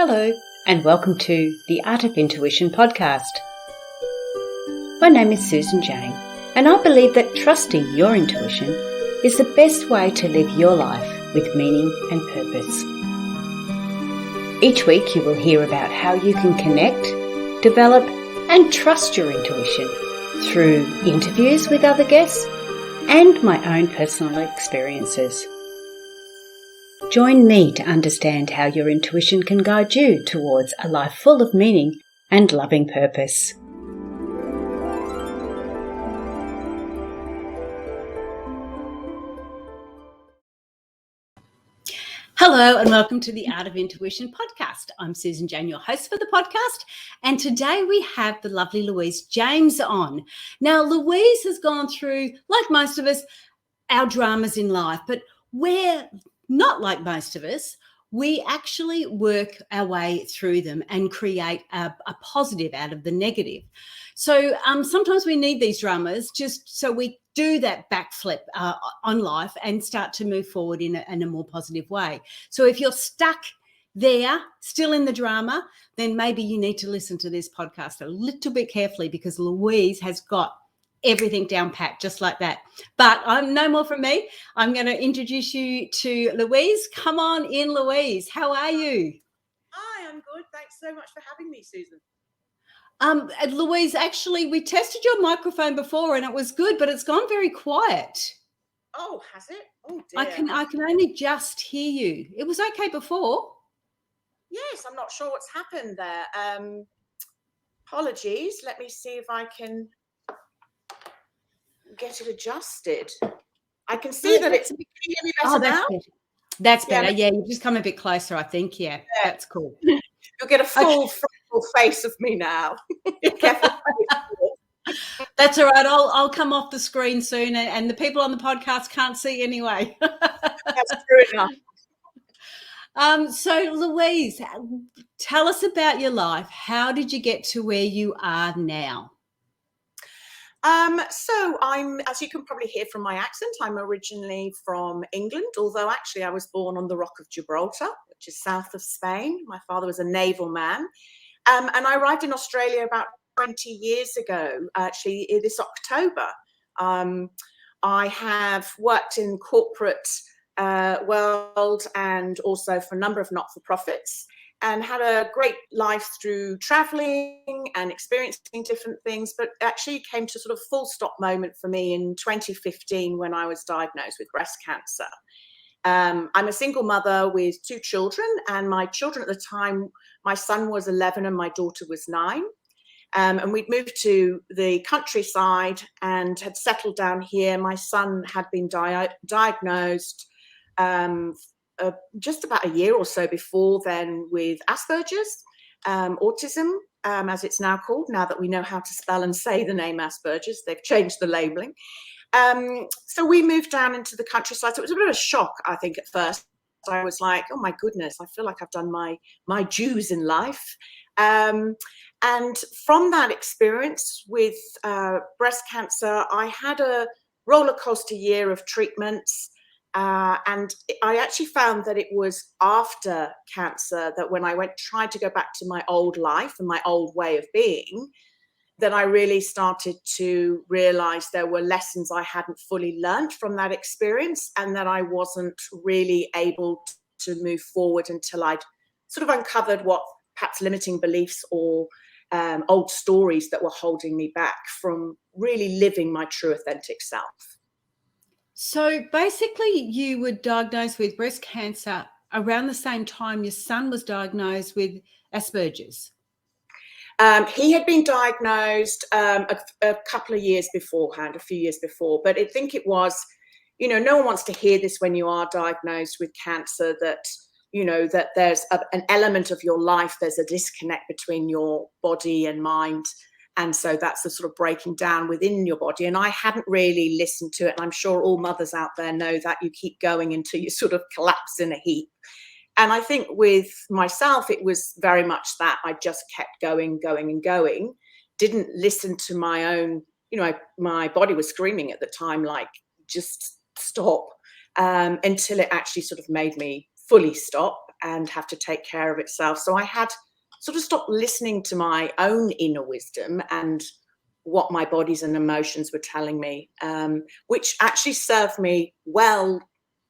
Hello, and welcome to the Art of Intuition podcast. My name is Susan Jane, and I believe that trusting your intuition is the best way to live your life with meaning and purpose. Each week you will hear about how you can connect, develop, and trust your intuition through interviews with other guests and my own personal experiences. Join me to understand how your intuition can guide you towards a life full of meaning and loving purpose. Hello and welcome to the Art of Intuition podcast. I'm Susan Jane, your host for the podcast, and today we have the lovely Louise James on. Now, Louise has gone through, like most of us, our dramas in life, but we're not like most of us. We actually work our way through them and create a positive out of the negative. So sometimes we need these dramas just so we do that backflip on life and start to move forward in a more positive way. So if you're stuck there, still in the drama, then maybe you need to listen to this podcast a little bit carefully, because Louise has got everything down pat just like that. But no more from me. I'm going to introduce you to Louise. Come on in, Louise. How are you? Hi, I'm good. Thanks so much for having me, Susan. Louise, actually, we tested your microphone before and it was good, but it's gone very quiet. Oh, has it? Oh dear. I can only just hear you. It was okay before. Yes, I'm not sure what's happened there. Apologies. Let me see if I can get it adjusted. I can see that it's. Can you hear me better now? That's better. Yeah, you've just come a bit closer, I think. Yeah, that's cool. You'll get a full frontal face of me now. That's all right. I'll come off the screen soon, and the people on the podcast can't see anyway. That's true enough. So, Louise, tell us about your life. How did you get to where you are now? So I'm, as you can probably hear from my accent, I'm originally from England, although actually I was born on the Rock of Gibraltar, which is south of Spain. My father was a naval man. And I arrived in Australia about 20 years ago, actually this October. I have worked in corporate world and also for a number of not-for-profits, and had a great life through traveling and experiencing different things, but actually came to sort of full stop moment for me in 2015 when I was diagnosed with breast cancer. I'm a single mother with two children, and my children at the time, my son was 11 and my daughter was 9. And we'd moved to the countryside and had settled down here. My son had been diagnosed just about a year or so before then with Asperger's, autism, as it's now called, now that we know how to spell and say the name Asperger's. They've changed the labelling. So we moved down into the countryside. So it was a bit of a shock, I think, at first. I was like, oh my goodness, I feel like I've done my dues in life. And from that experience with breast cancer, I had a roller coaster year of treatments. And I actually found that it was after cancer that when I tried to go back to my old life and my old way of being, that I really started to realize there were lessons I hadn't fully learned from that experience, and that I wasn't really able to move forward until I'd sort of uncovered what perhaps limiting beliefs or old stories that were holding me back from really living my true authentic self. So basically you were diagnosed with breast cancer around the same time your son was diagnosed with Asperger's. He had been diagnosed a couple of years beforehand, a few years before, but I think it was, no one wants to hear this when you are diagnosed with cancer, that, that there's an element of your life, there's a disconnect between your body and mind. And so that's the sort of breaking down within your body. And I hadn't really listened to it. And I'm sure all mothers out there know that you keep going until you sort of collapse in a heap. And I think with myself, it was very much that I just kept going, didn't listen to my own, my body was screaming at the time, like, just stop, until it actually sort of made me fully stop. and have to take care of itself. So I had sort of stopped listening to my own inner wisdom and what my bodies and emotions were telling me, which actually served me well,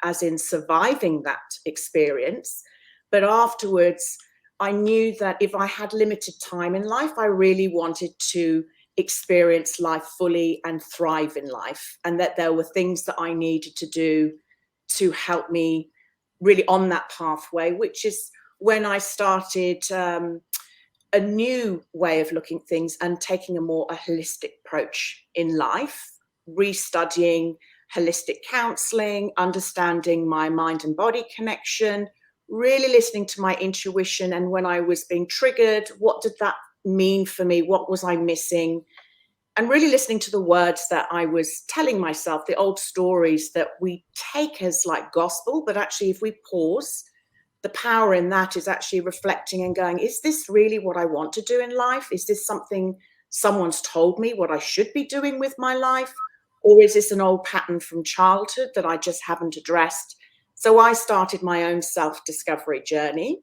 as in surviving that experience. But afterwards, I knew that if I had limited time in life, I really wanted to experience life fully and thrive in life, and that there were things that I needed to do to help me really on that pathway, which is when I started a new way of looking at things and taking a holistic approach in life, restudying holistic counseling, understanding my mind and body connection, really listening to my intuition. And when I was being triggered, what did that mean for me? What was I missing? And really listening to the words that I was telling myself, the old stories that we take as like gospel, but actually if we pause, the power in that is actually reflecting and going, is this really what I want to do in life? Is this something someone's told me what I should be doing with my life? Or is this an old pattern from childhood that I just haven't addressed? So I started my own self-discovery journey,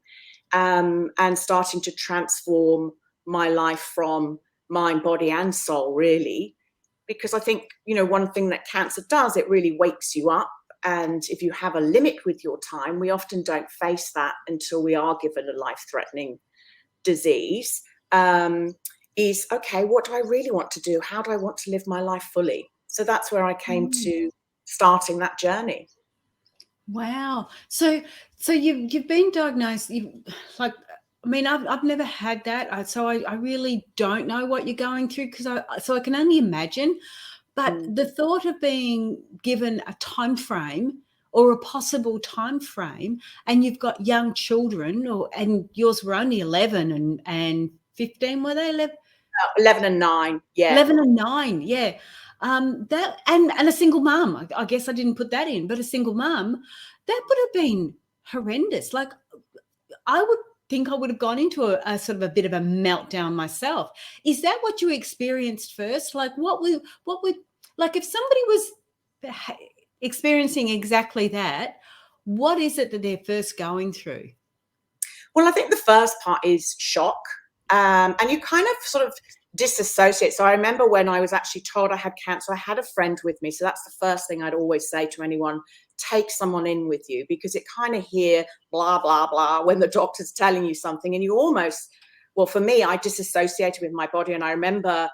and starting to transform my life from mind, body, and soul, really. Because I think, one thing that cancer does, it really wakes you up. And if you have a limit with your time, we often don't face that until we are given a life-threatening disease. Is, okay, what do I really want to do? How do I want to live my life fully? So that's where I came to starting that journey. Wow. So you've been diagnosed. I've never had that. So I really don't know what you're going through, because I can only imagine. But the thought of being given a time frame or a possible time frame, and you've got young children, and yours were only 11 and 15, were they? 11 and 9, yeah. 11 and 9, yeah. That and a single mum. I guess I didn't put that in, but a single mum, that would have been horrendous. Like, I would think I would have gone into a sort of a bit of a meltdown myself. Is that what you experienced first? Like, what would like if somebody was experiencing exactly that, what is it that they're first going through? Well, I think the first part is shock. And you kind of sort of disassociate. So I remember when I was actually told I had cancer, I had a friend with me. So that's the first thing I'd always say to anyone: take someone in with you, because it kind of hear blah, blah, blah when the doctor's telling you something. And you almost, well, for me, I disassociated with my body. And I remember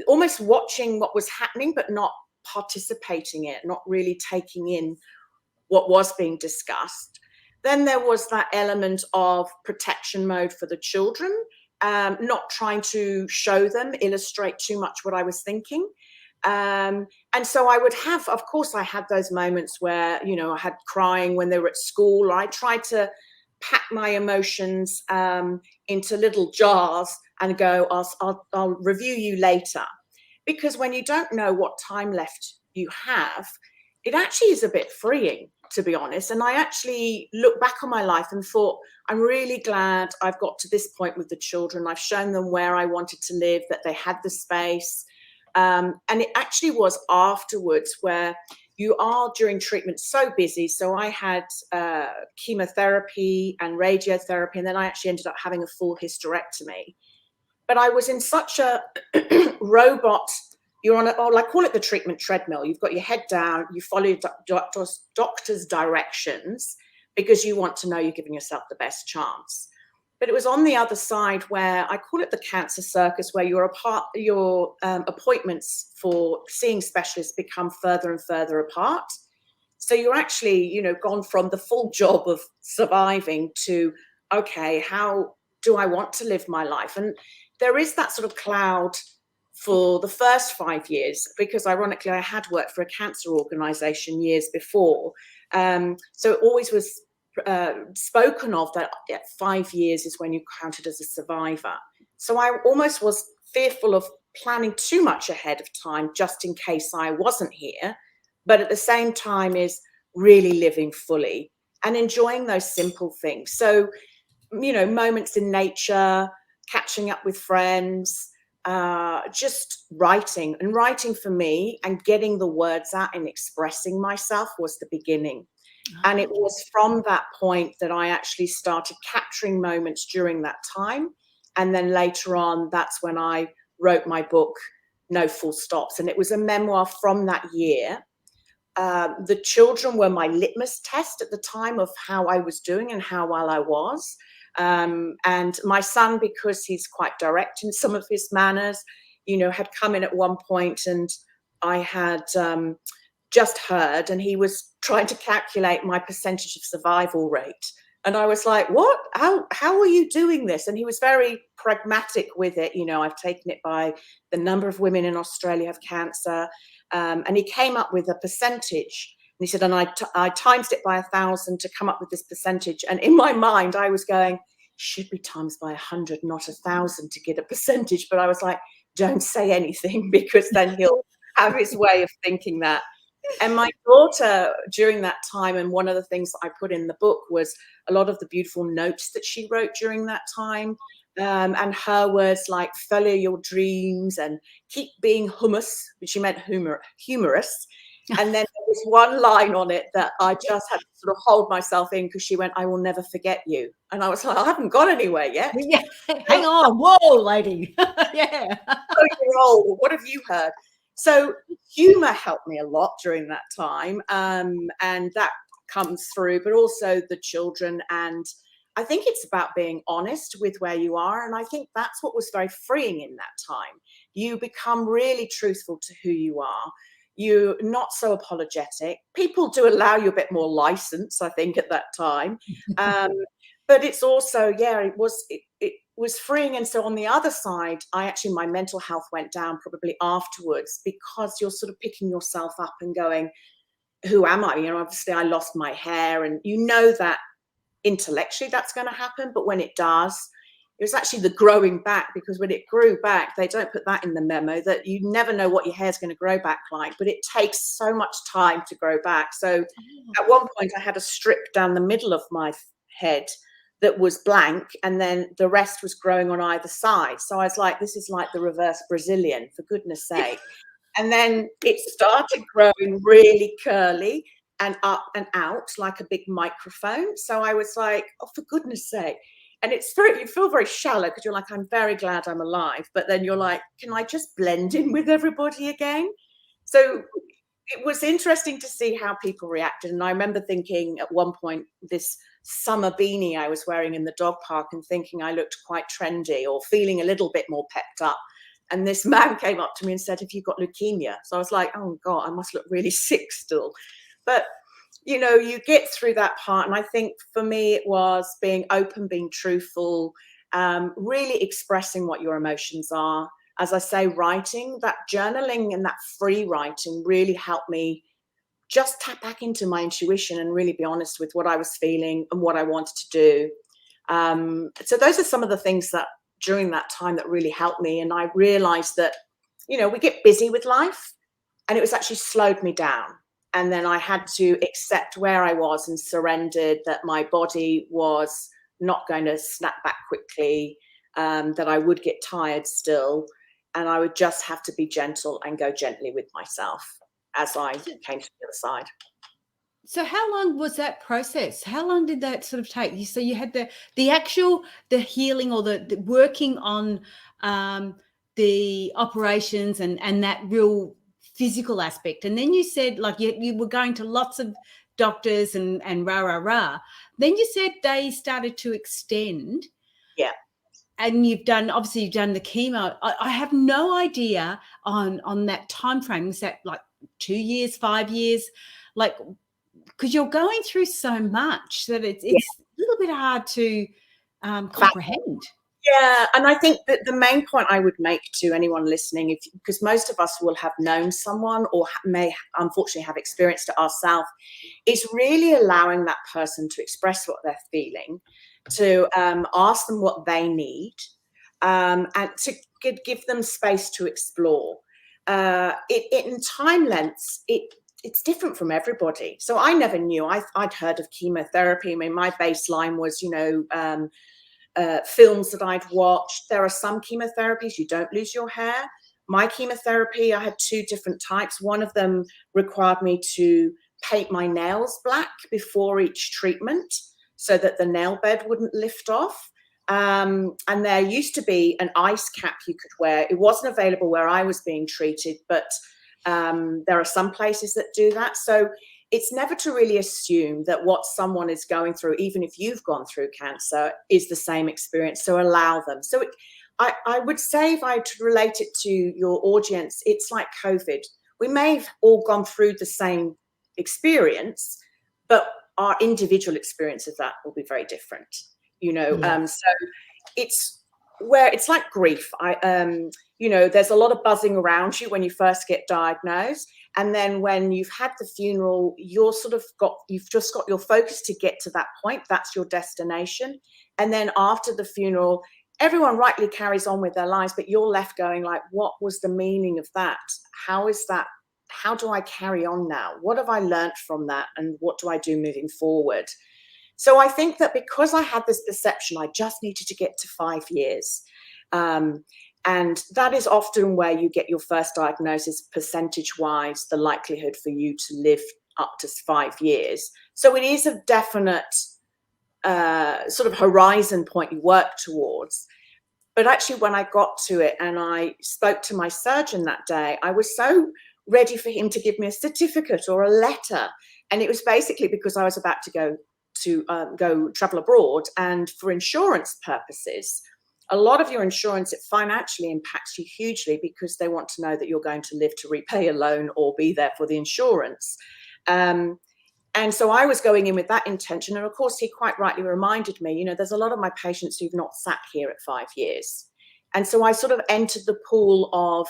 almost watching what was happening, but not participating in it, not really taking in what was being discussed. Then there was that element of protection mode for the children, not trying to show them, illustrate too much what I was thinking. And so I would have, of course, I had those moments where, I had crying when they were at school. I tried to pack my emotions into little jars and go, I'll review you later. Because when you don't know what time left you have, it actually is a bit freeing, to be honest. And I actually look back on my life and thought, I'm really glad I've got to this point with the children. I've shown them where I wanted to live, that they had the space. And it actually was afterwards where you are during treatment so busy. So I had chemotherapy and radiotherapy, and then I actually ended up having a full hysterectomy. But I was in such a robot. You're on call it the treatment treadmill. You've got your head down, you follow doctor's directions because you want to know you're giving yourself the best chance. But it was on the other side where I call it the cancer circus, where your appointments for seeing specialists become further and further apart. So you're actually, gone from the full job of surviving to, okay, how do I want to live my life? And there is that sort of cloud for the first 5 years, because ironically, I had worked for a cancer organization years before. So it always was spoken of that 5 years is when you counted as a survivor. So I almost was fearful of planning too much ahead of time, just in case I wasn't here. But at the same time is really living fully and enjoying those simple things. So, moments in nature, catching up with friends, just writing. And writing for me and getting the words out and expressing myself was the beginning. And it was from that point that I actually started capturing moments during that time. And then later on, that's when I wrote my book, No Full Stops. And it was a memoir from that year. The children were my litmus test at the time of how I was doing and how well I was. And my son, because he's quite direct in some of his manners, had come in at one point, and I had just heard, and he was trying to calculate my percentage of survival rate. And I was like, what? How are you doing this? And he was very pragmatic with it. I've taken it by the number of women in Australia have cancer. And he came up with a percentage. And he said, and I times it by 1,000 to come up with this percentage. And in my mind, I was going, should be times by 100, not 1,000 to get a percentage. But I was like, don't say anything, because then he'll have his way of thinking that. And my daughter, during that time, and one of the things that I put in the book was a lot of the beautiful notes that she wrote during that time. And her words like follow your dreams and keep being hummus, which she meant humorous. And then there was one line on it that I just had to sort of hold myself in, because she went, I will never forget you. And I was like, I haven't got anywhere yet. Yeah. Hang on. Whoa, lady. Yeah. You're old. What have you heard? So humor helped me a lot during that time. And that comes through, but also the children. And I think it's about being honest with where you are. And I think that's what was very freeing in that time. You become really truthful to who you are. You're not so apologetic. People do allow you a bit more license, I think, at that time. But it's also, it was freeing. And so on the other side, my mental health went down probably afterwards, because you're sort of picking yourself up and going, who am I? Obviously I lost my hair, and that intellectually that's going to happen. But when it does, it was actually the growing back, because when it grew back, they don't put that in the memo, that you never know what your hair's going to grow back like, but it takes so much time to grow back. So at one point I had a strip down the middle of my head that was blank, and then the rest was growing on either side. So I was like, this is like the reverse Brazilian, for goodness sake. And then it started growing really curly and up and out like a big microphone. So I was like, oh, for goodness sake. And you feel very shallow, because you're like, I'm very glad I'm alive. But then you're like, can I just blend in with everybody again? So it was interesting to see how people reacted. And I remember thinking at one point, this summer beanie I was wearing in the dog park, and thinking I looked quite trendy, or feeling a little bit more pepped up. And this man came up to me and said, have you got leukemia? So I was like, oh God, I must look really sick still. But you get through that part. And I think for me, it was being open, being truthful, really expressing what your emotions are. As I say, writing, that journaling and that free writing really helped me just tap back into my intuition and really be honest with what I was feeling and what I wanted to do. So those are some of the things that during that time that really helped me. And I realized that, we get busy with life, and it was actually slowed me down. And then I had to accept where I was and surrendered that my body was not going to snap back quickly, that I would get tired still. And I would just have to be gentle and go gently with myself as I came to the other side. So how long was that process? How long did that sort of take? So you had the healing, or the working on the operations and that real physical aspect. And then you said, like, you were going to lots of doctors and rah. Then you said they started to extend. Yeah. And you've done the chemo. I have no idea on that time frame. Is that like 2 years, 5 years? Like, because you're going through so much that it's a little bit hard to comprehend. Yeah, and I think that the main point I would make to anyone listening, because most of us will have known someone or may unfortunately have experienced it ourselves, is really allowing that person to express what they're feeling, to ask them what they need, and to give them space to explore. In time lengths, it's different from everybody. So I never knew. I'd heard of chemotherapy. I mean, my baseline was, films that I'd watched. There are some chemotherapies you don't lose your hair. My chemotherapy, I had 2 different types. One of them required me to paint my nails black before each treatment so that the nail bed wouldn't lift off. And there used to be an ice cap you could wear. It wasn't available where I was being treated, but there are some places that do that. So it's never to really assume that what someone is going through, even if you've gone through cancer, is the same experience. So allow them. So I would say, if I had to relate it to your audience, it's like COVID. We may have all gone through the same experience, but our individual experience of that will be very different. So it's like grief. There's a lot of buzzing around you when you first get diagnosed, and then when you've had the funeral, you've just got your focus to get to that point. That's your destination. And then after the funeral, everyone rightly carries on with their lives, but you're left going like, what was the meaning of that? How do I carry on now? What have I learned from that? And what do I do moving forward? So I think that because I had this perception, I just needed to get to 5 years. And that is often where you get your first diagnosis, percentage-wise, the likelihood for you to live up to 5 years. So it is a definite sort of horizon point you work towards. But actually, when I got to it and I spoke to my surgeon that day, I was so ready for him to give me a certificate or a letter. And it was basically because I was about to go travel abroad, and for insurance purposes, a lot of your insurance, it financially impacts you hugely because they want to know that you're going to live to repay a loan or be there for the insurance. And so I was going in with that intention. And of course, he quite rightly reminded me, there's a lot of my patients who've not sat here at 5 years. And so I sort of entered the pool of,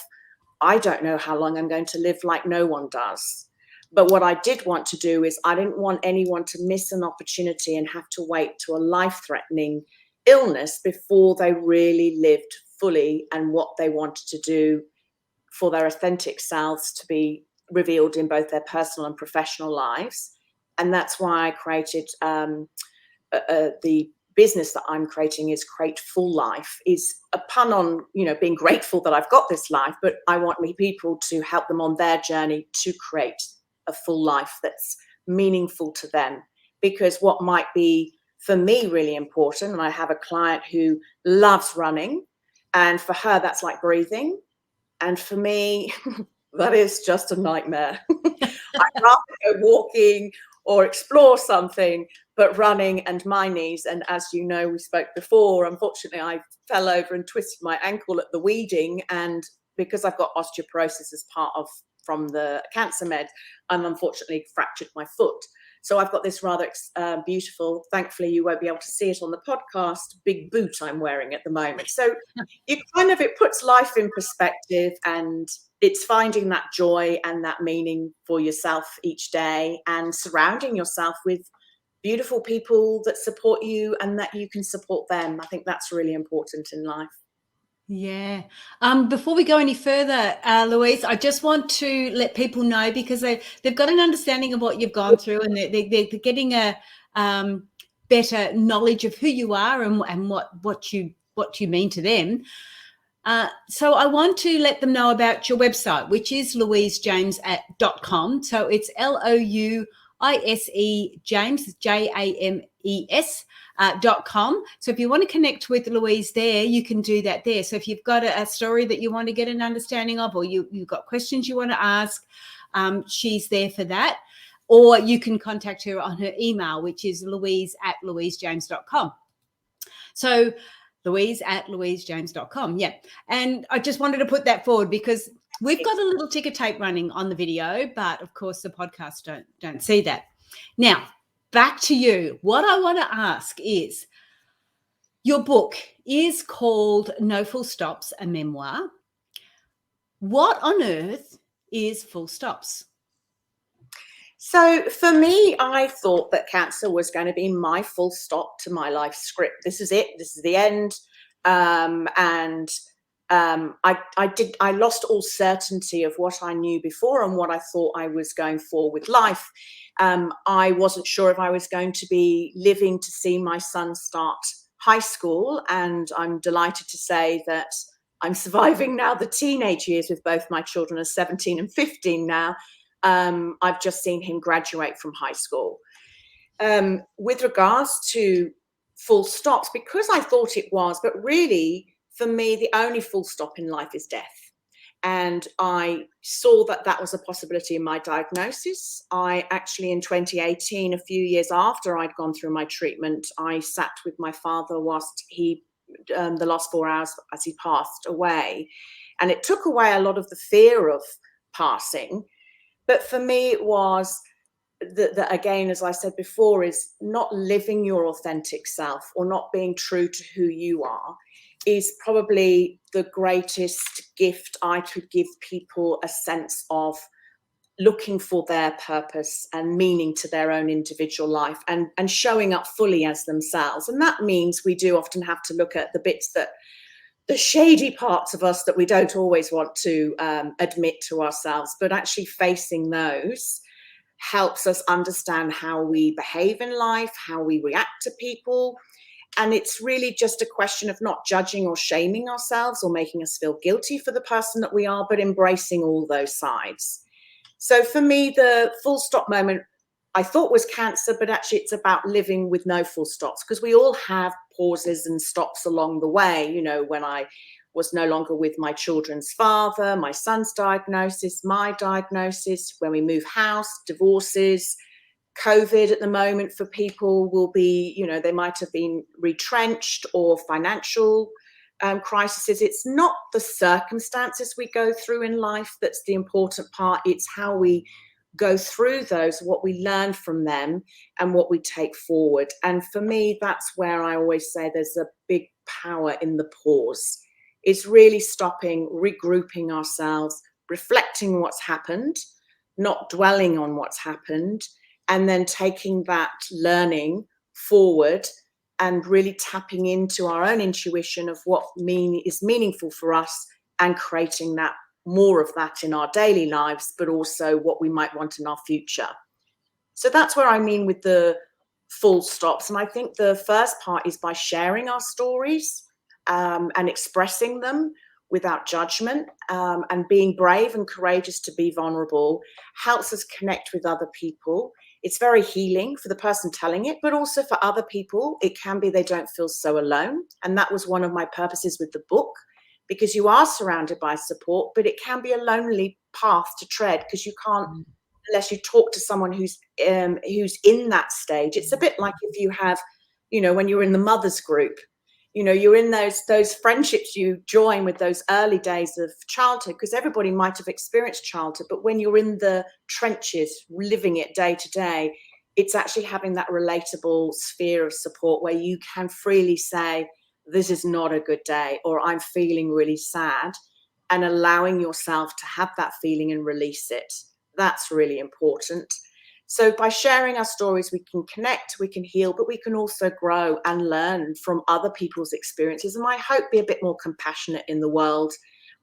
I don't know how long I'm going to live, like no one does. But what I did want to do is I didn't want anyone to miss an opportunity and have to wait to a life-threatening illness before they really lived fully and what they wanted to do for their authentic selves to be revealed in both their personal and professional lives. And that's why I created the business that I'm creating is Create Full Life, is a pun on, being grateful that I've got this life, but I want people to help them on their journey to create a full life that's meaningful to them. Because what might be for me really important, and I have a client who loves running, and for her that's like breathing, and for me that is just a nightmare. I'd rather go walking or explore something, but running and my knees, and as you know, we spoke before, unfortunately I fell over and twisted my ankle at the weeding, and because I've got osteoporosis as part of from the cancer med, I'm unfortunately fractured my foot. So I've got this rather beautiful, thankfully you won't be able to see it on the podcast, big boot I'm wearing at the moment. So it puts life in perspective, and it's finding that joy and that meaning for yourself each day, and surrounding yourself with beautiful people that support you and that you can support them. I think that's really important in life. Yeah. Before we go any further, Louise, I just want to let people know, because they've got an understanding of what you've gone through, and they're getting a better knowledge of who you are and what you mean to them. So I want to let them know about your website, which is louisejames.com. So it's LOUISE James, JAMES. .com. So if you want to connect with Louise there, you can do that there. So if you've got a story that you want to get an understanding of, or you've got questions you want to ask, she's there for that. Or you can contact her on her email, which is louise@louisejames.com. So louise@louisejames.com. Yeah. And I just wanted to put that forward because we've got a little ticker tape running on the video, but of course the podcast don't see that. Now, back to you. What I want to ask is, your book is called No Full Stops, a memoir. What on earth is full stops? So for me, I thought that cancer was going to be my full stop to my life script. This is it. This is the end. I lost all certainty of what I knew before and what I thought I was going for with life. I wasn't sure if I was going to be living to see my son start high school, and I'm delighted to say that I'm surviving now the teenage years with both my children are 17 and 15 now. I've just seen him graduate from high school. With regards to full stops, because I thought it was, but really for me, the only full stop in life is death. And I saw that that was a possibility in my diagnosis. I actually, in 2018, a few years after I'd gone through my treatment, I sat with my father whilst he, the last 4 hours as he passed away. And it took away a lot of the fear of passing. But for me, it was that again, as I said before, is not living your authentic self or not being true to who you are is probably the greatest gift I could give people, a sense of looking for their purpose and meaning to their own individual life, and showing up fully as themselves. And that means we do often have to look at the bits that, the shady parts of us that we don't always want to admit to ourselves, but actually facing those helps us understand how we behave in life, how we react to people. And it's really just a question of not judging or shaming ourselves or making us feel guilty for the person that we are, but embracing all those sides. So for me, the full stop moment I thought was cancer, but actually it's about living with no full stops, because we all have pauses and stops along the way. You know, when I was no longer with my children's father, my son's diagnosis, my diagnosis, when we move house, divorces, COVID at the moment for people will be, you know, they might have been retrenched or financial crises. It's not the circumstances we go through in life that's the important part. It's how we go through those, what we learn from them, and what we take forward. And for me, that's where I always say there's a big power in the pause. It's really stopping, regrouping ourselves, reflecting what's happened, not dwelling on what's happened, and then taking that learning forward and really tapping into our own intuition of what is meaningful for us, and creating that, more of that in our daily lives, but also what we might want in our future. So that's where I mean with the full stops. And I think the first part is by sharing our stories and expressing them without judgment, and being brave and courageous to be vulnerable helps us connect with other people. It's very healing for the person telling it, but also for other people. It can be they don't feel so alone. And that was one of my purposes with the book, because you are surrounded by support, but it can be a lonely path to tread, because you can't, unless you talk to someone who's in that stage. It's a bit like if you have, you know, when you're in the mothers group, you know, you're in those friendships you join with those early days of childhood, because everybody might have experienced childhood, but when you're in the trenches, living it day to day, it's actually having that relatable sphere of support where you can freely say, this is not a good day, or I'm feeling really sad, and allowing yourself to have that feeling and release it. That's really important. So by sharing our stories, we can connect, we can heal, but we can also grow and learn from other people's experiences. And I hope be a bit more compassionate in the world.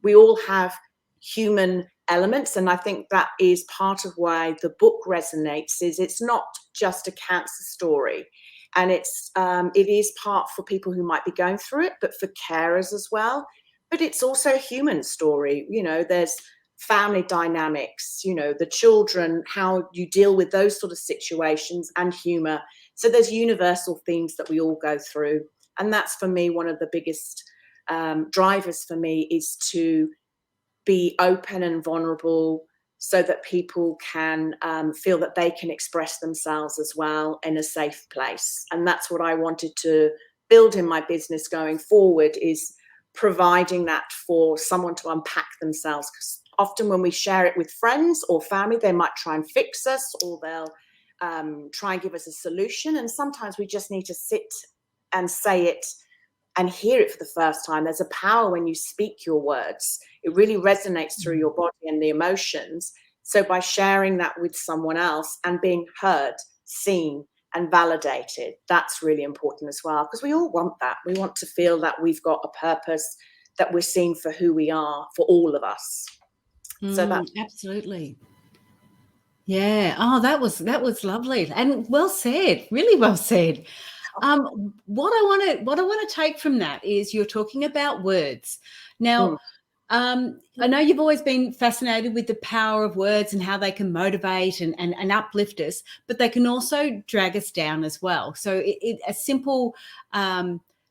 We all have human elements, and I think that is part of why the book resonates. Is it's not just a cancer story, and it is part for people who might be going through it, but for carers as well. But it's also a human story. You know, there's family dynamics, you know, the children, how you deal with those sort of situations, and humor. So there's universal themes that we all go through. And that's, for me, one of the biggest drivers for me, is to be open and vulnerable, so that people can feel that they can express themselves as well in a safe place. And that's what I wanted to build in my business going forward, is providing that for someone to unpack themselves. Because often when we share it with friends or family, they might try and fix us, or they'll try and give us a solution. And sometimes we just need to sit and say it and hear it for the first time. There's a power when you speak your words. It really resonates through your body and the emotions. So by sharing that with someone else and being heard, seen, and validated, that's really important as well, because we all want that. We want to feel that we've got a purpose, that we're seen for who we are, for all of us. So that's absolutely. Yeah. Oh, that was lovely and well said. Really well said. What I want to take from that is you're talking about words. Now, I know you've always been fascinated with the power of words and how they can motivate and uplift us, but they can also drag us down as well. So a simple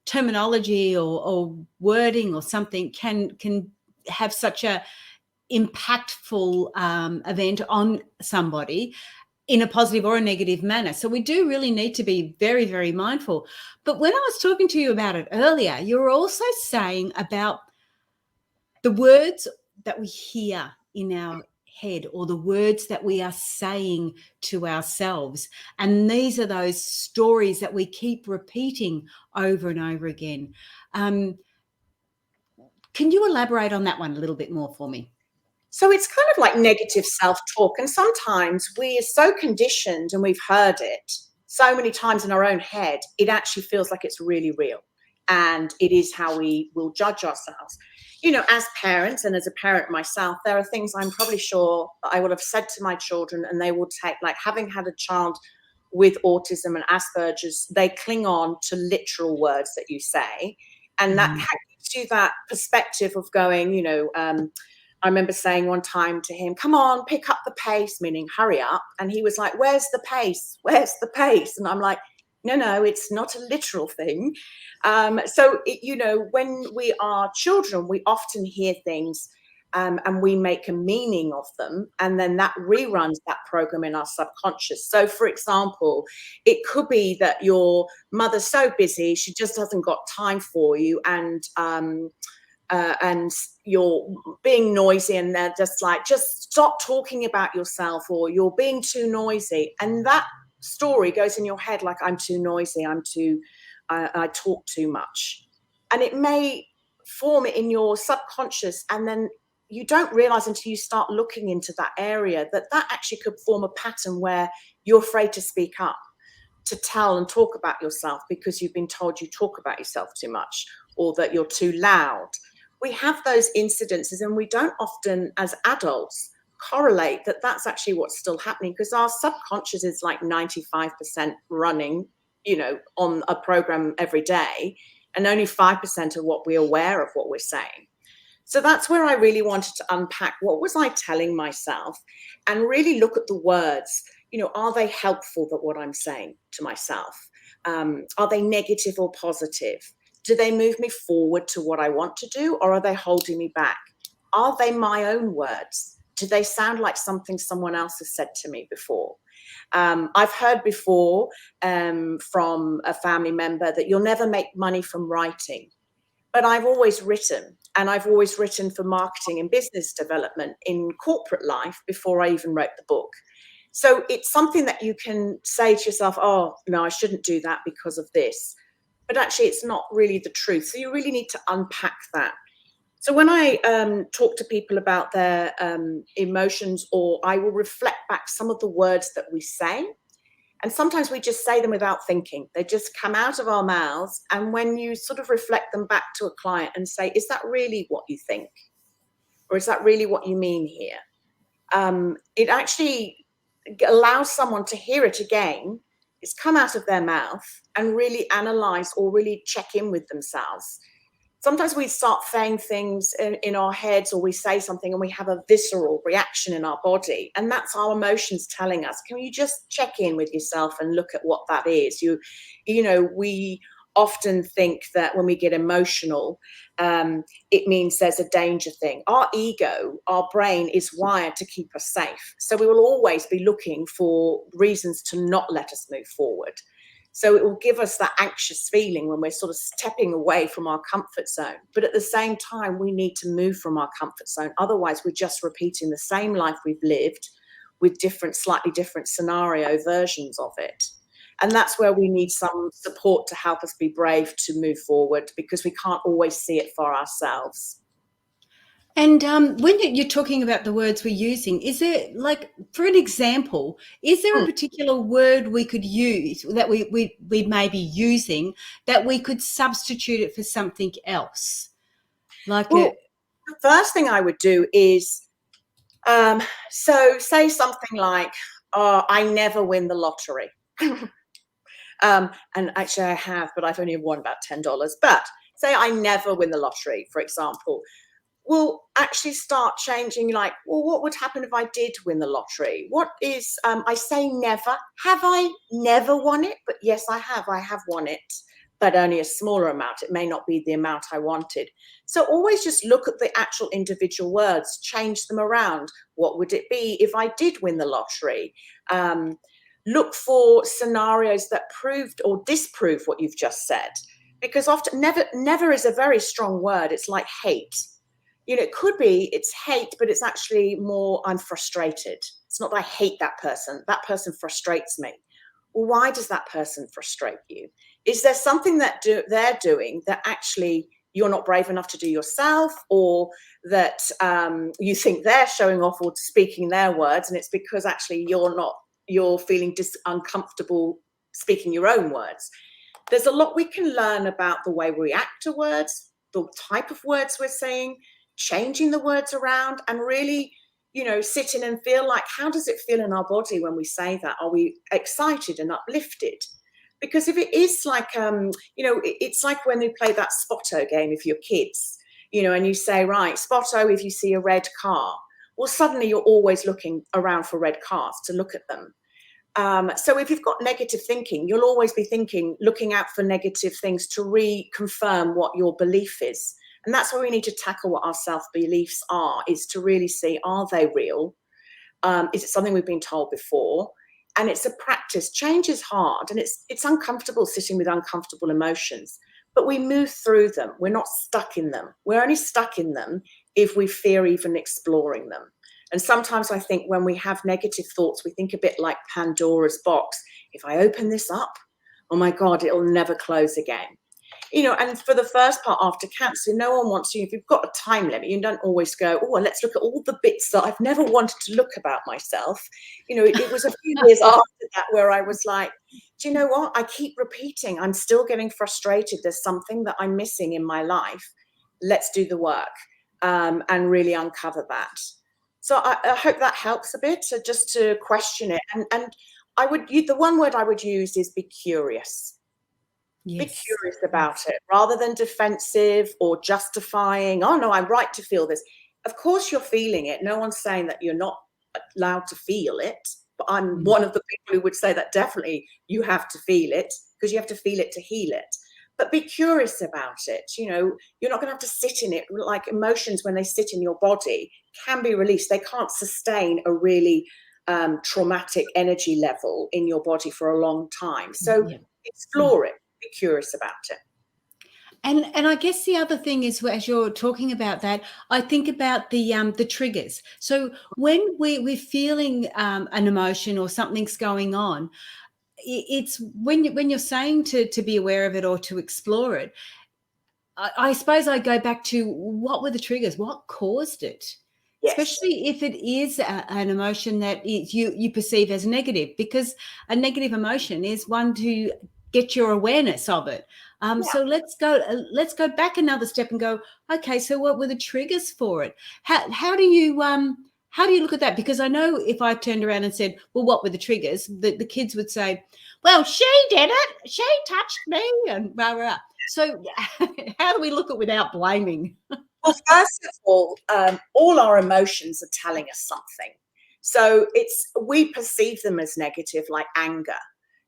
terminology or wording or something can have such a impactful event on somebody in a positive or a negative manner. So we do really need to be very, very mindful. But when I was talking to you about it earlier, you were also saying about the words that we hear in our head or the words that we are saying to ourselves. And these are those stories that we keep repeating over and over again. Can you elaborate on that one a little bit more for me? So it's kind of like negative self-talk. And sometimes we are so conditioned and we've heard it so many times in our own head, it actually feels like it's really real. And it is how we will judge ourselves. You know, as parents and as a parent myself, there are things I'm probably sure that I would have said to my children and they will take, like having had a child with autism and Asperger's, they cling on to literal words that you say. And that gives you that perspective of going, you know, I remember saying one time to him, come on, pick up the pace, meaning hurry up. And he was like, where's the pace? Where's the pace? And I'm like, no, it's not a literal thing. You know, when we are children, we often hear things and we make a meaning of them. And then that reruns that program in our subconscious. So, for example, it could be that your mother's so busy, she just hasn't got time for you. And you're being noisy and they're just like, just stop talking about yourself, or you're being too noisy. And that story goes in your head like, I'm too noisy, I talk too much. And it may form it in your subconscious, and then you don't realize until you start looking into that area that actually could form a pattern where you're afraid to speak up, to tell and talk about yourself because you've been told you talk about yourself too much, or that you're too loud. We have those incidences and we don't often, as adults, correlate that that's actually what's still happening, because our subconscious is like 95% running, you know, on a program every day, and only 5% of what we're aware of what we're saying. So that's where I really wanted to unpack what was I telling myself and really look at the words. You know, are they helpful, that what I'm saying to myself? Are they negative or positive? Do they move me forward to what I want to do, or are they holding me back? Are they my own words? Do they sound like something someone else has said to me before? I've heard before from a family member that you'll never make money from writing. But I've always written, and I've always written for marketing and business development in corporate life before I even wrote the book. So it's something that you can say to yourself, oh, no, I shouldn't do that because of this. But actually, it's not really the truth. So you really need to unpack that. So when I talk to people about their emotions, or I will reflect back some of the words that we say, and sometimes we just say them without thinking. They just come out of our mouths. And when you sort of reflect them back to a client and say, is that really what you think? Or is that really what you mean here? It actually allows someone to hear it again. It's come out of their mouth, and really analyze or really check in with themselves. Sometimes we start saying things in our heads, or we say something and we have a visceral reaction in our body, and that's our emotions telling us. Can you just check in with yourself and look at what that is? You know, we often think that when we get emotional, it means there's a danger thing. Our ego, our brain is wired to keep us safe. So we will always be looking for reasons to not let us move forward. So it will give us that anxious feeling when we're sort of stepping away from our comfort zone. But at the same time, we need to move from our comfort zone. Otherwise, we're just repeating the same life we've lived with different, slightly different scenario versions of it. And that's where we need some support to help us be brave to move forward, because we can't always see it for ourselves. And when you're talking about the words we're using, is there, like, for an example, is there a particular word we could use that we may be using that we could substitute it for something else? Like the first thing I would do is, so say something like, oh, I never win the lottery. And actually I have, but I've only won about $10. But say I never win the lottery, for example. will actually start changing, like, well, what would happen if I did win the lottery? What is, I say never. Have I never won it? But yes, I have won it, but only a smaller amount. It may not be the amount I wanted. So always just look at the actual individual words, change them around. What would it be if I did win the lottery? Look for scenarios that proved or disprove what you've just said, because often never is a very strong word. It's like hate. It could be it's hate, but it's actually more, I'm frustrated. It's not that I hate that person. That person frustrates me. Well, why does that person frustrate you? Is there something that they're doing that actually you're not brave enough to do yourself, or that you think they're showing off or speaking their words, and it's because actually you're feeling uncomfortable speaking your own words? There's a lot we can learn about the way we react to words, the type of words we're saying, changing the words around, and really, sit in and feel like, how does it feel in our body when we say that? Are we excited and uplifted? Because if it is like, it's like when they play that Spotto game with your kids, and you say, right, Spotto, if you see a red car, well, suddenly you're always looking around for red cars to look at them. So if you've got negative thinking, you'll always be looking out for negative things to reconfirm what your belief is. And that's why we need to tackle what our self-beliefs are, is to really see, are they real? Is it something we've been told before? And it's a practice. Change is hard, and it's uncomfortable sitting with uncomfortable emotions, but we move through them. We're not stuck in them. We're only stuck in them if we fear even exploring them. And sometimes I think when we have negative thoughts, we think a bit like Pandora's box. If I open this up, oh my God, it'll never close again. And for the first part, after cancer, no one wants if you've got a time limit, you don't always go, oh, well, let's look at all the bits that I've never wanted to look about myself. It was a few years after that where I was like, do you know what? I keep repeating, I'm still getting frustrated. There's something that I'm missing in my life. Let's do the work and really uncover that. So I hope that helps a bit, so just to question it. And the one word I would use is be curious. Yes. Be curious about it, rather than defensive or justifying, oh no, I'm right to feel this. Of course you're feeling it. No one's saying that you're not allowed to feel it, but I'm one of the people who would say that definitely you have to feel it, because you have to feel it to heal it. But be curious about it. You're not going to have to sit in it. Like emotions, when they sit in your body, can be released. They can't sustain a really traumatic energy level in your body for a long time. So explore it. Be curious about it. And I guess the other thing is, as you're talking about that, I think about the triggers. So when we're feeling an emotion or something's going on, it's when you're saying to be aware of it or to explore it. I suppose I go back to, what were the triggers? What caused it? Yes. Especially if it is an emotion that you perceive as negative, because a negative emotion is one to get your awareness of it. So let's go back another step and go, okay, so what were the triggers for it? How do you look at that? Because I know if I turned around and said, well, what were the triggers? The kids would say, well, she did it. She touched me, and blah, blah, blah. So how do we look at without blaming? Well, first of all our emotions are telling us something. So we perceive them as negative, like anger,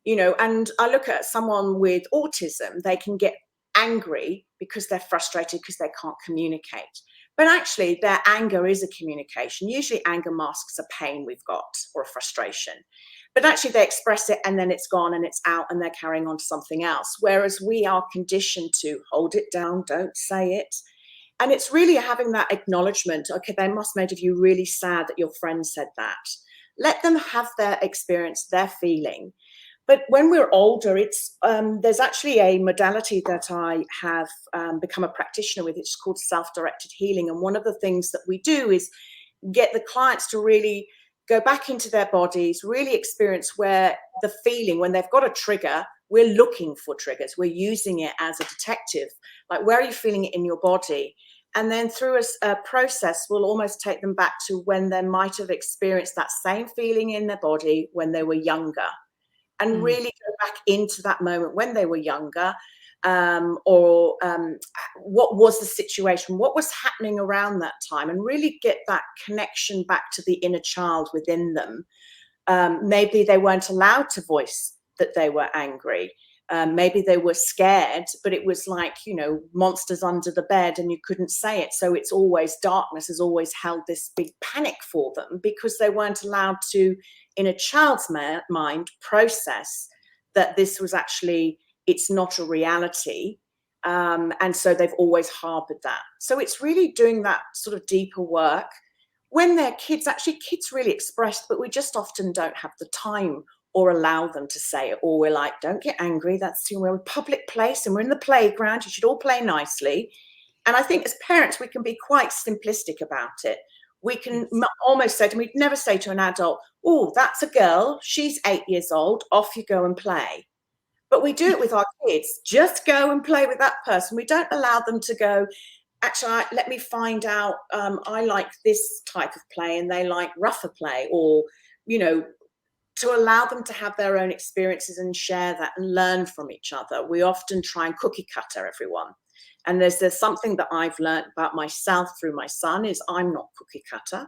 and I look at someone with autism, they can get angry because they're frustrated because they can't communicate. But actually their anger is a communication. Usually anger masks a pain we've got or a frustration. But actually they express it and then it's gone and it's out and they're carrying on to something else. Whereas we are conditioned to hold it down, don't say it. And it's really having that acknowledgement. Okay, they must have made you really sad that your friend said that. Let them have their experience, their feeling. But when we're older, there's actually a modality that I have become a practitioner with. It's called self-directed healing. And one of the things that we do is get the clients to really go back into their bodies, really experience where the feeling, when they've got a trigger, we're looking for triggers. We're using it as a detective. Like, where are you feeling it in your body? And then through a process, we'll almost take them back to when they might have experienced that same feeling in their body when they were younger. And really go back into that moment when they were younger, what was the situation, what was happening around that time, and really get that connection back to the inner child within them. Maybe they weren't allowed to voice that they were angry. Maybe they were scared, but it was like, monsters under the bed and you couldn't say it. So it's always, darkness has always held this big panic for them because they weren't allowed to, in a child's mind, process that this was actually, it's not a reality. And so they've always harbored that. So it's really doing that sort of deeper work when they're kids. Actually, kids really express, but we just often don't have the time or allow them to say it, or we're like, don't get angry, that's, we're a public place and we're in the playground, you should all play nicely. And I think as parents we can be quite simplistic about it. We can almost say, and we'd never say to an adult, oh, that's a girl, she's 8 years old, off you go and play. But we do it with our kids, just go and play with that person. We don't allow them to go, actually, let me find out, I like this type of play and they like rougher play, or, to allow them to have their own experiences and share that and learn from each other. We often try and cookie cutter everyone. And there's something that I've learned about myself through my son is I'm not cookie cutter.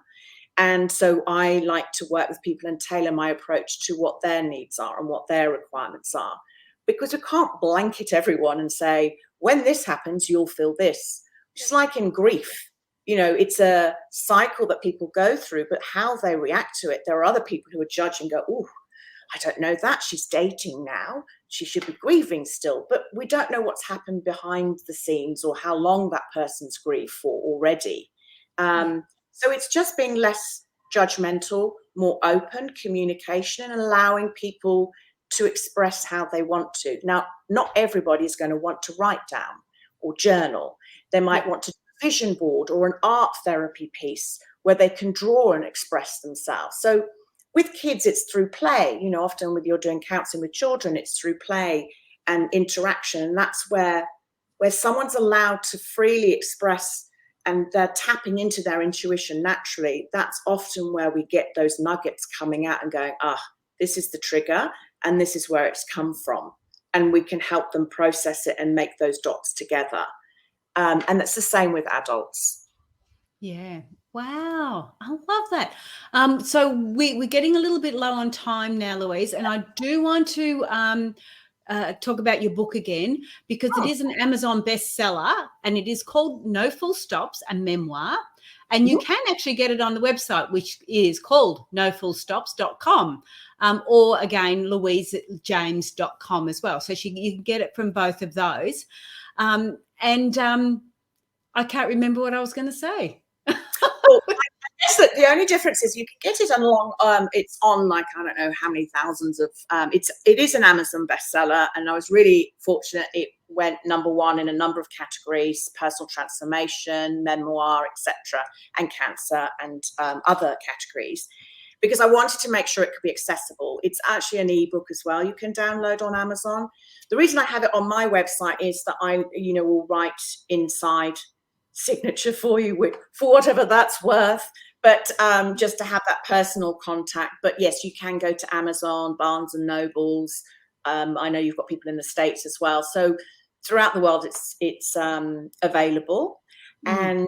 And so I like to work with people and tailor my approach to what their needs are and what their requirements are. Because we can't blanket everyone and say, when this happens, you'll feel this. Which is like in grief. It's a cycle that people go through, but how they react to it, there are other people who are judging and go, oh, I don't know that. She's dating now. She should be grieving still. But we don't know what's happened behind the scenes or how long that person's grieved for already. So it's just being less judgmental, more open communication, and allowing people to express how they want to. Now, not everybody is going to want to write down or journal. They might want to vision board or an art therapy piece where they can draw and express themselves. So with kids, it's through play. Often when you're doing counseling with children, it's through play and interaction. And that's where someone's allowed to freely express and they're tapping into their intuition naturally. That's often where we get those nuggets coming out and going, this is the trigger and this is where it's come from. And we can help them process it and make those dots together. And that's the same with adults. Yeah. Wow. I love that. So we're getting a little bit low on time now, Louise, and I do want to talk about your book again, because it is an Amazon bestseller and it is called No Full Stops, a memoir. And you can actually get it on the website, which is called nofullstops.com, or again, louisejames.com as well. So you can get it from both of those. I can't remember what I was going to say. Well, I guess that the only difference is you can get it on it's on like, I don't know how many thousands of, it is an Amazon bestseller. And I was really fortunate. It went #1 in a number of categories: personal transformation, memoir, etc., and cancer, and other categories, because I wanted to make sure it could be accessible. It's actually an ebook as well. You can download on Amazon. The reason I have it on my website is that I, will write inside signature for you for whatever that's worth, but just to have that personal contact. But yes, you can go to Amazon, Barnes and Nobles. I know you've got people in the States as well. So throughout the world, it's available. And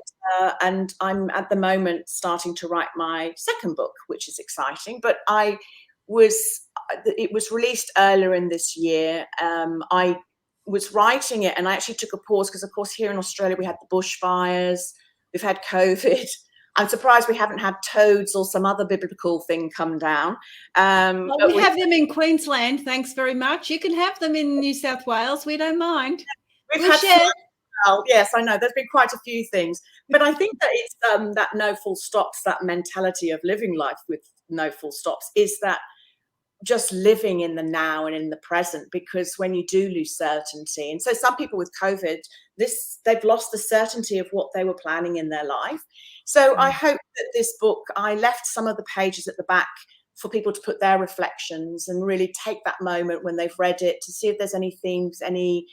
I'm at the moment starting to write my second book, which is exciting. But it was released earlier in this year. I was writing it and I actually took a pause because, of course, here in Australia we had the bushfires, we've had COVID. I'm surprised we haven't had toads or some other biblical thing come down. Well, we have them in Queensland, thanks very much. You can have them in New South Wales, we don't mind. We'll had yes, I know there's been quite a few things, but I think that it's that no full stops, that mentality of living life with no full stops, is that just living in the now and in the present. Because when you do lose certainty, and so some people with COVID, they've lost the certainty of what they were planning in their life. So I hope that this book, I left some of the pages at the back for people to put their reflections and really take that moment when they've read it to see if there's any themes, any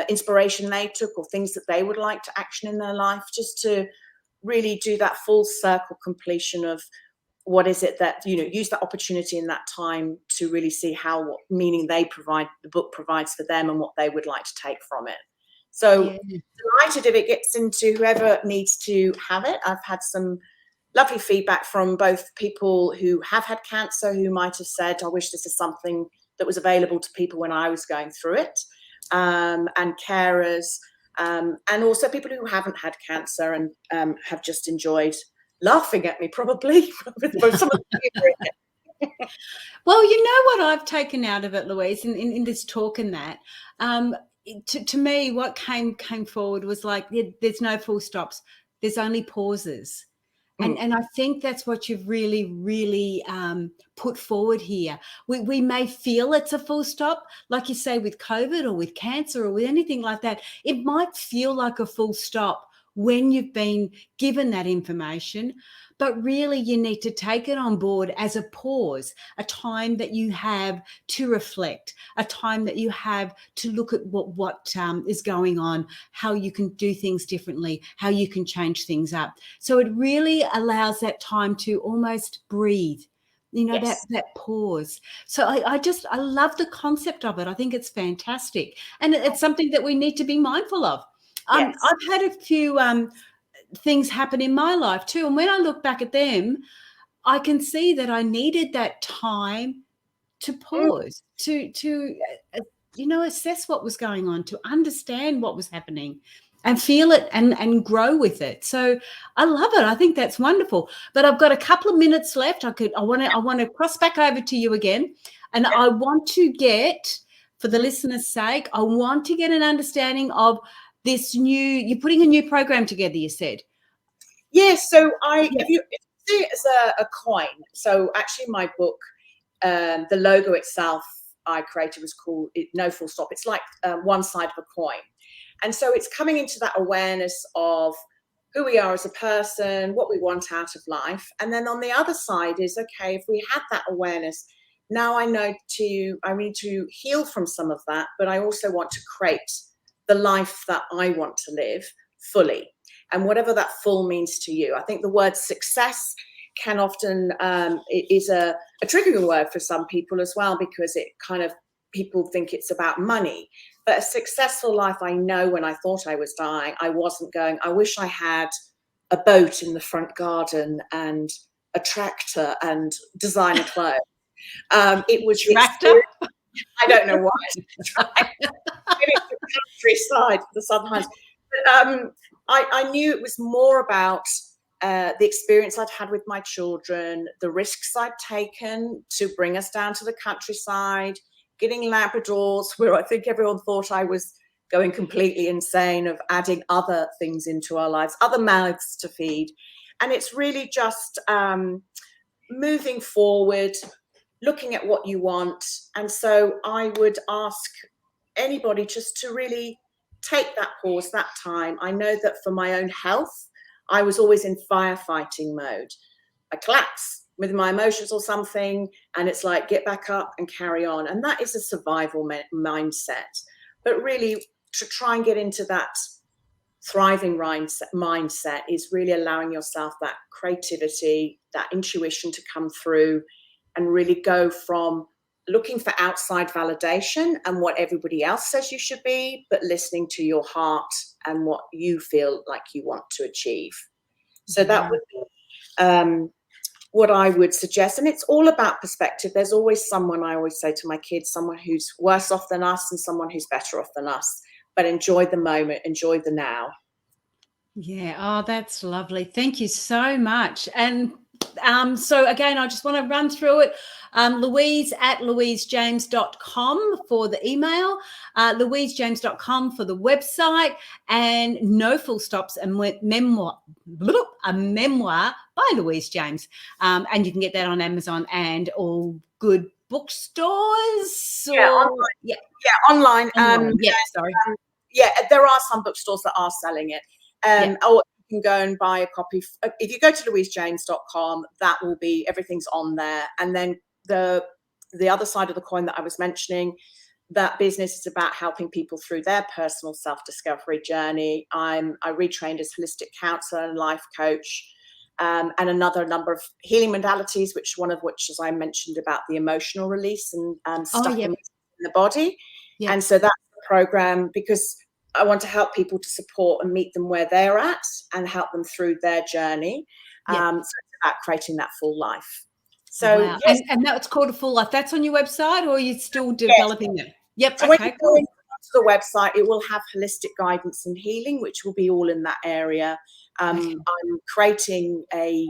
inspiration they took, or things that they would like to action in their life, just to really do that full circle completion of what is it that, use that opportunity in that time to really see what meaning the book provides for them and what they would like to take from it. So delighted if it gets into whoever needs to have it. I've had some lovely feedback from both people who have had cancer, who might have said, I wish this is something that was available to people when I was going through it, and carers, and also people who haven't had cancer and have just enjoyed laughing at me, probably. with some of the Well, you know what I've taken out of it, Louise, in this talk and that, to me, what came forward was like, there's no full stops. There's only pauses. And I think that's what you've really, really put forward here. We may feel it's a full stop, like you say, with COVID or with cancer or with anything like that. It might feel like a full stop when you've been given that information, but really you need to take it on board as a pause, a time that you have to reflect, a time that you have to look at what is going on, how you can do things differently, how you can change things up. So it really allows that time to almost breathe, Yes. that pause. So I love the concept of it. I think it's fantastic. And it's something that we need to be mindful of. Yes. I've had a few things happen in my life too. And when I look back at them, I can see that I needed that time to pause, to assess what was going on, to understand what was happening and feel it and grow with it. So I love it. I think that's wonderful. But I've got a couple of minutes left. I want to cross back over to you again. And I want to get, for the listeners' sake, I want to get an understanding of this you're putting a new program together, you said. Yes. So if you see it as a coin, so actually my book, the logo itself I created was called No Full Stop. It's like one side of a coin. And so it's coming into that awareness of who we are as a person, what we want out of life. And then on the other side is, okay, if we had that awareness, now I need to heal from some of that, but I also want to create the life that I want to live fully. And whatever that full means to you. I think the word success can often, it is a triggering word for some people as well, because it kind of, people think it's about money. But a successful life, I know when I thought I was dying, I wasn't going, I wish I had a boat in the front garden and a tractor and designer clothes. It was tractor. I don't know why. Maybe it's the countryside, the Southern Highlands. But I knew it was more about the experience I'd had with my children, the risks I'd taken to bring us down to the countryside, getting Labradors, where I think everyone thought I was going completely insane, of adding other things into our lives, other mouths to feed. And it's really just moving forward, looking at what you want. And so I would ask anybody just to really take that pause, that time. I know that for my own health, I was always in firefighting mode. I collapse with my emotions or something, and it's like, get back up and carry on. And that is a survival mindset. But really, to try and get into that thriving mindset is really allowing yourself that creativity, that intuition to come through, and really go from looking for outside validation and what everybody else says you should be, but listening to your heart and what you feel like you want to achieve. So that would be what I would suggest. And it's all about perspective. There's always someone, I always say to my kids, someone who's worse off than us and someone who's better off than us. But enjoy the moment, enjoy the now. Yeah. Oh, that's lovely. Thank you so much. And so again, I just want to run through it. Louise at louisejames.com for the email, louisejames.com for the website, and No Full Stops, a memoir by Louise James. And you can get that on Amazon and all good bookstores. Online. Sorry. There are some bookstores that are selling it. Or you can go and buy a copy. If you go to louisejames.com, that will be, everything's on there. And then the other side of the coin that I was mentioning, that business is about helping people through their personal self-discovery journey. I retrained as holistic counselor and life coach. and another number of healing modalities, one of which, as I mentioned, about the emotional release and stuck in the body. Yep. And so that's the program, because I want to help people to support and meet them where they're at and help them through their journey. So it's about creating that full life. So wow. yes, And that's called a full life. That's on your website, or are you still developing that? Yep. So okay, when you cool. go into the website, it will have holistic guidance and healing, which will be all in that area. I'm creating a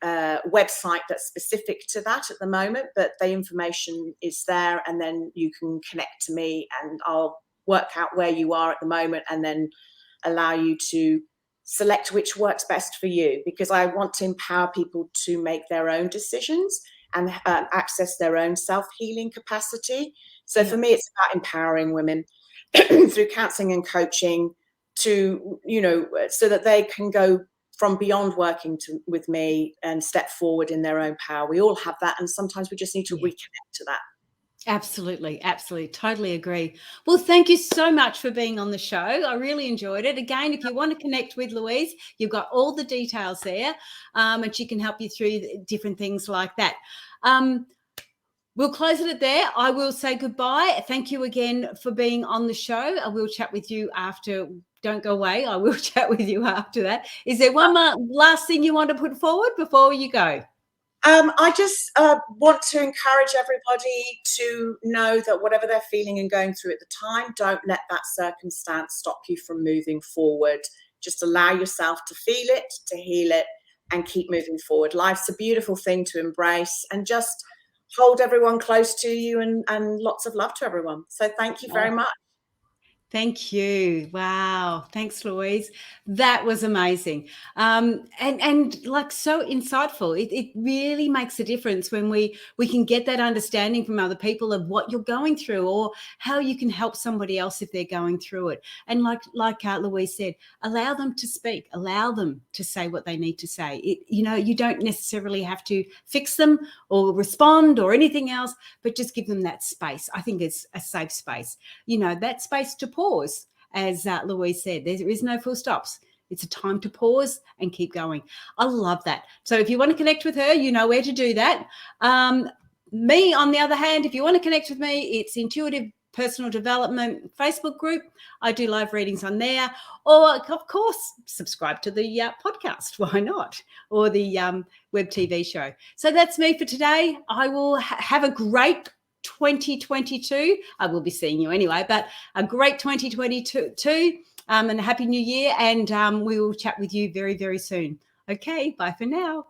website that's specific to that at the moment, but the information is there, and then you can connect to me and I'll work out where you are at the moment and then allow you to select which works best for you, because I want to empower people to make their own decisions and access their own self-healing capacity. So for me, it's about empowering women through counselling and coaching to, so that they can go from beyond working with me and step forward in their own power. We all have that, and sometimes we just need to reconnect to that. Absolutely. Totally agree. Well, thank you so much for being on the show. I really enjoyed it. Again, if you want to connect with Louise, you've got all the details there, and she can help you through different things like that. We'll close it at there. I will say goodbye. Thank you again for being on the show. I will chat with you after. Don't go away. I will chat with you after that. Is there one last thing you want to put forward before you go? I just want to encourage everybody to know that whatever they're feeling and going through at the time, don't let that circumstance stop you from moving forward. Just allow yourself to feel it, to heal it, and keep moving forward. Life's a beautiful thing to embrace, and just hold everyone close to you, and lots of love to everyone. So thank you very much. Thank you. Wow. Thanks, Louise. That was amazing. And like so insightful. It really makes a difference when we can get that understanding from other people of what you're going through, or how you can help somebody else if they're going through it. And like Louise said, allow them to speak, allow them to say what they need to say. You don't necessarily have to fix them or respond or anything else, but just give them that space. I think it's a safe space. That space to pause, as Louise said. There is no full stops. It's a time to pause and keep going. I love that. So if you want to connect with her, you know where to do that. Me, on the other hand, if you want to connect with me, it's Intuitive Personal Development Facebook group. I do live readings on there. Or, of course, subscribe to the podcast. Why not? Or the web TV show. So that's me for today. I will have a great 2022. I will be seeing you anyway, but a great 2022 and a happy new year. And we will chat with you very, very soon. Okay, bye for now.